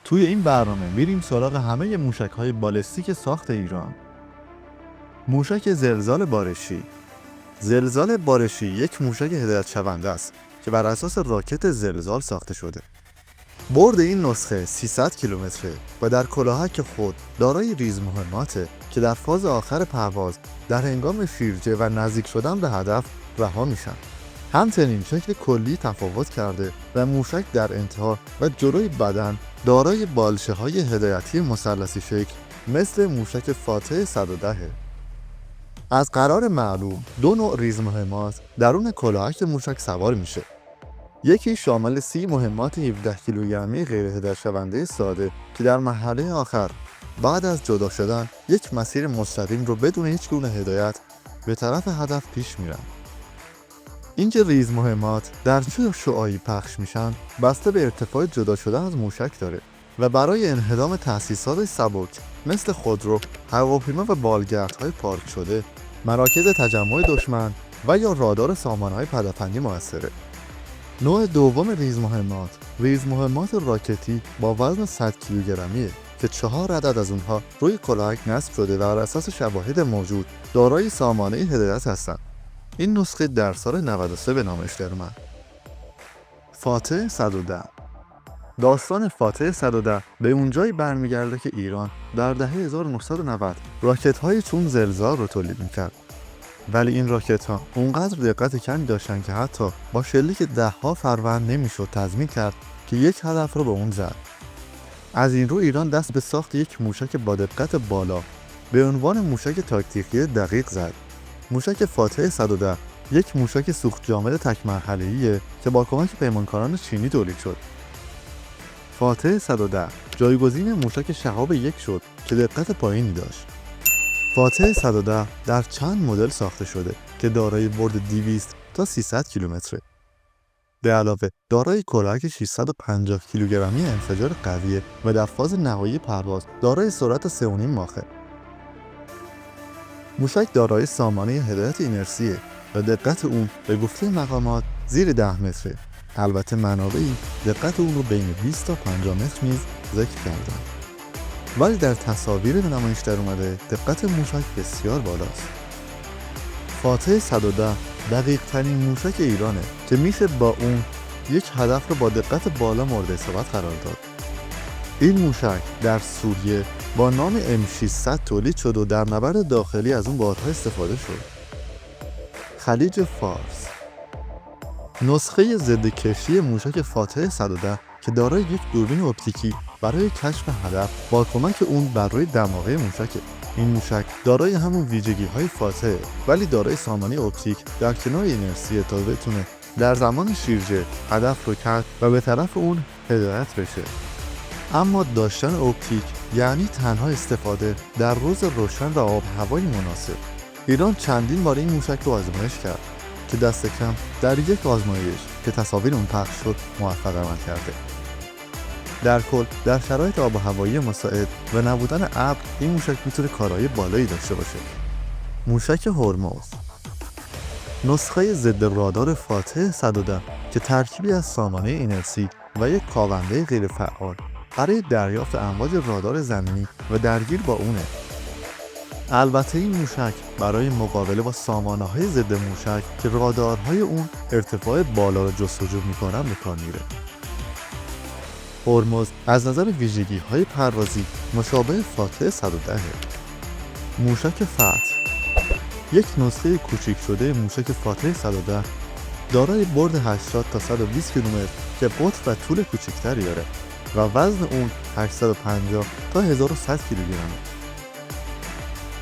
توی این برنامه میریم سراغ همه موشک‌های بالستیک ساخت ایران. موشک زلزال بارشی. زلزال بارشی یک موشک هدایت شونده است که بر اساس راکت زلزال ساخته شده. برد این نسخه 300 کیلومتره و در کلاهک خود دارای ریز مهماته که در فاز آخر پرواز در هنگام شیرجه و نزدیک شدن به هدف رها میشن. همچنین شکل کلی تفاوت کرده و موشک در انتها و جلوی بدن دارای بالشه‌های هدایتی مثلثی شکل مثل موشک فاتح 110. از قرار معلوم دو نوع ریز مهمات درون کلاهک موشک سوار میشه. یکی شامل 30 مهمات 17 کیلوگرمی غیر هدایت شونده ساده که در مرحله آخر بعد از جدا شدن یک مسیر مستقیم رو بدون هیچ گونه هدایت به طرف هدف پیش میرن. اینکه ریز مهمات در چه شعاعی پخش میشن بسته به ارتفاع جدا شدن از موشک داره و برای انهدام تأسیسات سبک مثل خودرو، هواپیما و بالگردهای پارک شده، مراکز تجمع دشمن و یا رادار سامانه‌های پدافندی موثره. نوع دوم ریز مهمات راکتی با وزن 100 کیلوگرمیه که 4 عدد از اونها روی کلاهک نصب شده و بر اساس شواهد موجود دارای سامانه هدایت هستند. این نسخه در سال 93 به نامش در اومد. فاتح 110. داستان فاتح 110 به اونجایی برمیگرده که ایران در دهه 1990 راکت‌های چون زلزال رو تولید می‌کرد. ولی این راکت‌ها اونقدر دقت کمی داشتن که حتی با شلیک 10 فروند نمیشد تضمین کرد که یک هدف رو به اون زد. از این رو ایران دست به ساخت یک موشک با دقت بالا به عنوان موشک تاکتیکی دقیق زد. موشک فاتح 110 یک موشک سوخت جامد تک مرحله‌ایه که با کمک پیمانکاران چینی تولید شد. فاتح 110 جایگزین موشک شهاب 1 شد که دقت پایینی داشت. فاتح 110 در چند مدل ساخته شده که دارای برد 200 تا 300 کیلومتره. به علاوه دارای کلاهک 650 کیلوگرمی انفجار قویه و در فاز نهایی پرواز دارای سرعت 3.5 ماخه. موشک دارای سامانه هدایت اینرسیه و دقت اون به گفته مقامات زیر 10 متره. البته منابعی دقت اون رو بین 20 تا 50 متر نیز ذکر کردن. ولی در تصاویر به نمایش در اومده دقت موشک بسیار بالاست. فاتح 110 دقیق ترین موشک ایرانه که میشه با اون یک هدف رو با دقت بالا مورد اصابت قرار داد. این موشک در سوریه با نام M600 تولید شد و در نبرد داخلی از اون بارها استفاده شد. خلیج فارس. نسخه ضد کشتی موشک فاتح 110 که دارای یک دوربین اپتیکی برای کشف هدف با کمک اون بر روی دماغه موشکه. این موشک دارای همون ویژگی‌های فاتح ولی دارای سامانه اپتیک در کنار اینرسیه تا بتونه در زمان شیرجه هدف رو کشف و به طرف اون هدایت بشه. اما داشتن اپتیک یعنی تنها استفاده در روز روشن و آب هوایی مناسب. ایران چندین بار این موشک رو آزمایش کرد که دست کم در یک آزمایش که تصاویر اون پخش شد موفق عمل کرده. در کل در شرایط آب و هوایی مساعد و نبودن ابر این موشک میتونه کارایی بالایی داشته باشه. موشک هرمز. نسخه ضد رادار فاتح 110 که ترکیبی از سامانه اینرسی و یک کاونده غیر فعال برای دریافت امواج رادار زمینی و درگیر با اونه. البته این موشک برای مقابله با سامانه‌های ضد موشک که رادارهای اون ارتفاع بالا را جستجو میکنن به کار میره. هرمز از نظر ویژگی‌های پروازی مشابه فاتح 110. موشک فتح. یک نسخه کوچک شده موشک فاتح 110 دارای برد 80 تا 120 کیلومتر که قطر و طول کوچکتری داره و وزن اون 850 تا 1100 کیلوگرمه.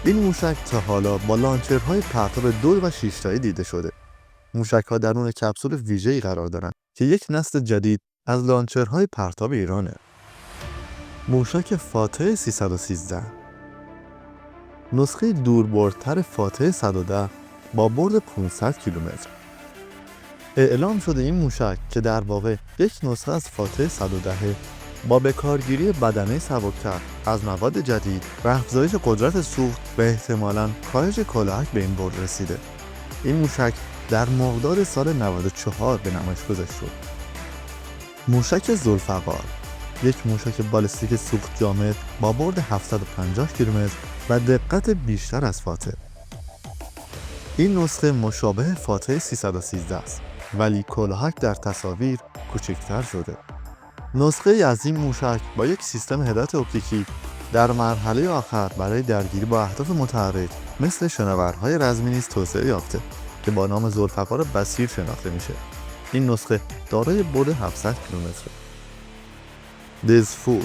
این موشک تا حالا با لانچرهای پرتاب 2 و 6 تایی دیده شده. موشک‌ها درون کپسول ویژه‌ای قرار دارن که یک نسل جدید از لانچرهای پرتاب ایرانه. موشک فاتح 313. نسخه دوربردتر فاتح 110 با برد 500 کیلومتر. اعلام شده این موشک که در واقع یک نسخه از فاتح 110 با بکارگیری بدنه سبکتر از مواد جدید و افزایش قدرت سوخت و احتمالاً کاهش کلاهک به این برد رسیده. این موشک در مرداد سال 94 به نمایش گذاشته شد. موشک ذوالفقار. یک موشک بالستیک سوخت جامد با برد 750 کیلومتر و دقت بیشتر از فاتح. این نسخه مشابه فاتح 313 است، ولی کلاهک در تصاویر کوچکتر شده. نسخه از این موشک با یک سیستم هدایت اپتیکی در مرحله آخر برای درگیری با اهداف متحرک مثل شناورهای رزمی نیز توسعه یافته که با نام ذوالفقار بصیر شناخته میشه. این نسخه دارای برد 700 کیلومتر. دزفول.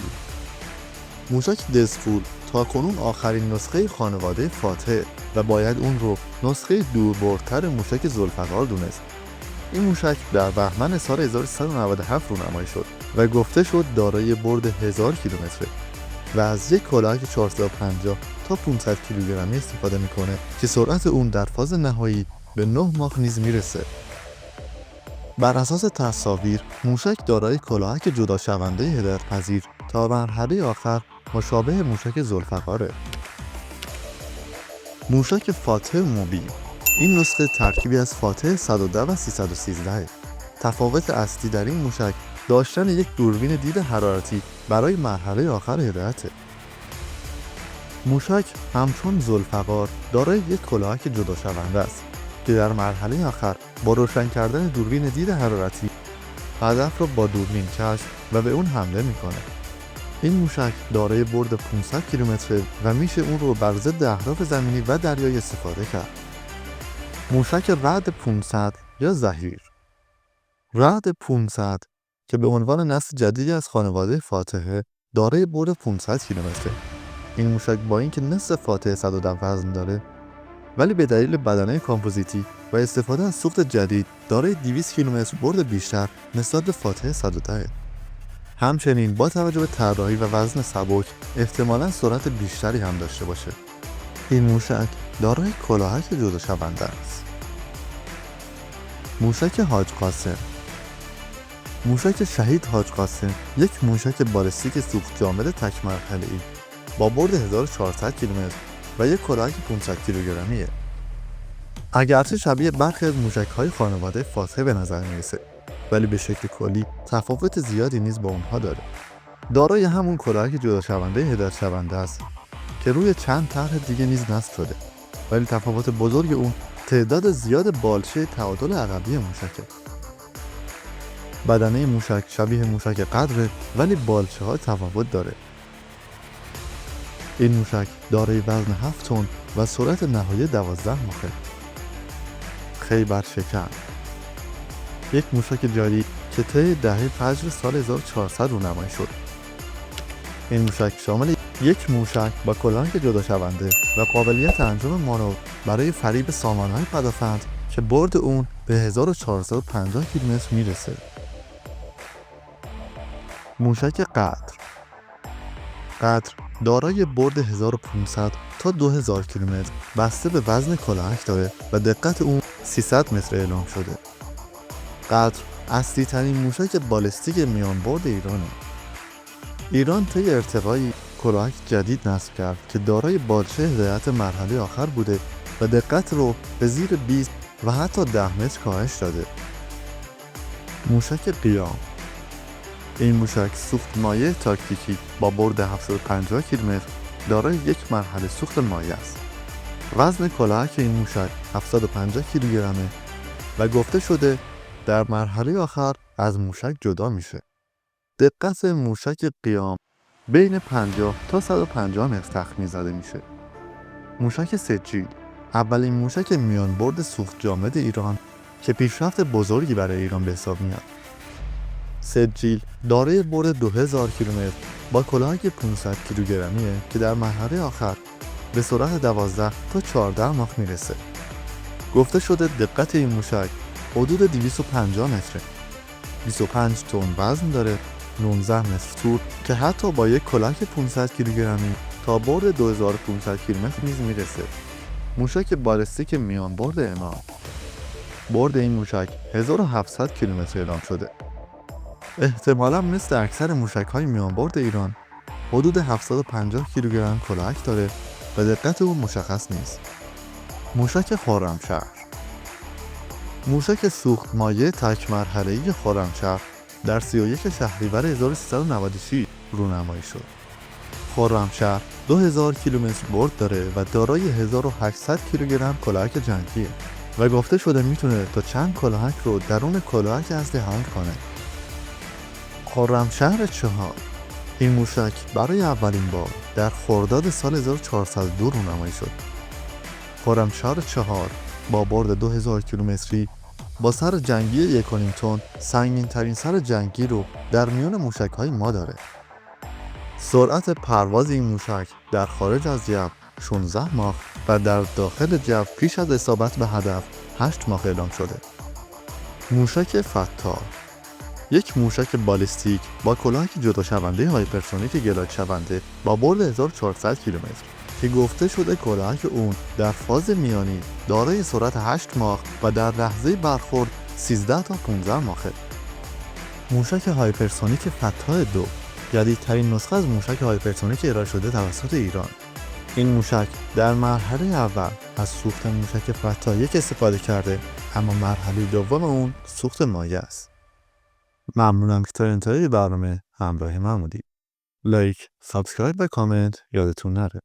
موشک دزفول تاکنون آخرین نسخه خانواده فاتح و باید اون رو نسخه دوربردتر موشک ذوالفقار دونست. این موشک در بهمن سال 1397 رونمایی شد و گفته شد دارای برد 1000 کیلومتره و از یک کلاهک 450 تا 500 کیلوگرمی استفاده میکنه که سرعت اون در فاز نهایی به 9 ماخ نیز میرسه. بر اساس تصاویر موشک دارای کلاهک جدا شونده هدایت پذیر تا مرحله آخر مشابه موشک ذوالفقاره. موشک فاتح موبیل. این نسخه ترکیبی از فاتح 110 و 313. تفاوت اصلی در این موشک داشتن یک دوربین دید حرارتی برای مرحله آخر هدایته. موشک همچون ذوالفقار دارای یک کلاهک جدا شونده است که در مرحله آخر با روشن کردن دوربین دید حرارتی هدف را با دوربین کشف و به اون حمله میکنه. این موشک دارای برد 500 کیلومتر و میشه اون رو بر ضد اهداف زمینی و دریایی استفاده کرد. موشک رعد 500 یا زحیر. رعد 500 که به عنوان نسل جدیدی از خانواده فاتحه دارای برد 500 کیلومتره. این موشک با اینکه نصف فاتح 110 وزن داره ولی به دلیل بدنه کامپوزیتی و استفاده از سوخت جدید دارای 200 کیلومتر برد بیشتر نسبت به فاتح 110. همچنین با توجه به طراحی و وزن سبک احتمالاً سرعت بیشتری هم داشته باشه. این موشک دارای کلاهک جدا شونده است. موشک حاج قاسم. موشک شهید حاج قاسم یک موشک بالستیک سوخت جامد تک مرحله‌ای با برد 1400 کیلومتر و یک کلاهک 500 کیلوگرمیه. اگرچه شبیه برخی از موشک‌های خانواده فاتح به نظر میرسه، ولی به شکل کلی تفاوت زیادی نیز با اونها داره. دارای همون کلاهک جدا شونده هدایت شونده است که روی چند طرح دیگه نیز نصب شده، ولی تفاوت بزرگ اون تعداد زیاد بالچه تعادل عقبی موشکه. بدنه موشک شبیه موشک قدره ولی بالچه ها تفاوت داره. این موشک دارای وزن 7 تن و سرعت نهایی 12 ماخه. خیبر شکن. یک موشک جدید که طی دهه فجر سال 1400 رونمایی شد. این موشک شامل یک موشک با کلاهک جدا شونده و قابلیت انجام مانور برای فریب سامانهای پدافند که برد اون به 1450 کیلومتر میرسه. موشک قدر. قدر دارای برد 1500 تا 2000 کیلومتر بسته به وزن کلاهک داره و دقت اون 300 متر اعلام شده. قدر اصلی ترین موشک بالستیک میان برد ایرانه. ایران طی ارتقایی کلاهک جدید نصب کرد که دارای بالچه هدایت مرحله آخر بوده و دقت رو به زیر 20 و حتی 10 متر کاهش داده. موشک قیام. این موشک سوخت مایع تاکتیکی با برد 750 کیلومتر دارای یک مرحله سوخت مایع است. وزن کلاهک این موشک 750 کیلوگرمه و گفته شده در مرحله آخر از موشک جدا میشه. دقت موشک قیام بین 50 تا 150 متر تخمین زده میشه. موشک سجیل اولین موشک میان برد سوخت جامد ایران که پیشرفت بزرگی برای ایران به حساب میاد. سجیل دارای برد 2000 کیلومتر با کلاهک 500 کیلوگرمیه که در مرحله آخر به سرعت 12 تا 14 ماخ میرسه. گفته شده دقت این موشک حدود 250 متره. 25 تن وزن داره، 19 متر طول که حتی با یک کلاهک 500 کیلوگرمی تا برد 2500 کیلومتر نیز میرسه. موشک بالستیک میان برد امام. برد این موشک 1700 کیلومتر اعلام شده. احتمالاً مثل اکثر موشک‌های میان برد ایران حدود 750 کیلوگرم کلاهک داره و دقت اون مشخص نیست. موشک خرمشهر. موشک سوخت مایع تک مرحله‌ای خرمشهر در 31 شهریور 1396 رونمایی شد. خرمشهر 2000 کیلومتر برد داره و دارای 1800 کیلوگرم کلاهک جنگیه و گفته شده میتونه تا چند کلاهک رو درون کلاهک اصلی حمل کنه. خرمشهر 4 این موشک برای اولین بار در خرداد سال 1402 رونمایی شد. خرمشهر 4 با برد 2000 کیلومتری با سر جنگی 1.5 تن سنگین ترین سر جنگی رو در میان موشک های ما داره. سرعت پرواز این موشک در خارج از جو 16 ماخ و در داخل جو پیش از اصابت به هدف 8 ماخ اعلام شده. موشک فتار یک موشک بالستیک با کلاهک جدا شونده هایپرسونیک گلاید شونده با برد 1400 کیلومتر که گفته شده کلاهک اون در فاز میانی دارای سرعت 8 ماخ و در لحظه برخورد 13 تا 15 ماخه. موشک هایپرسونیک فتار 2 جدیدترین نسخه از موشک هایپرسونیک ارائه شده توسط ایران. این موشک در مرحله اول از سوخت موشک فتار 1 استفاده کرده، اما مرحله دوم اون سوخت مایع است. ممنونم که تا انتهای برنامه همراه من بودید. لایک، سابسکرایب و کامنت یادتون نره.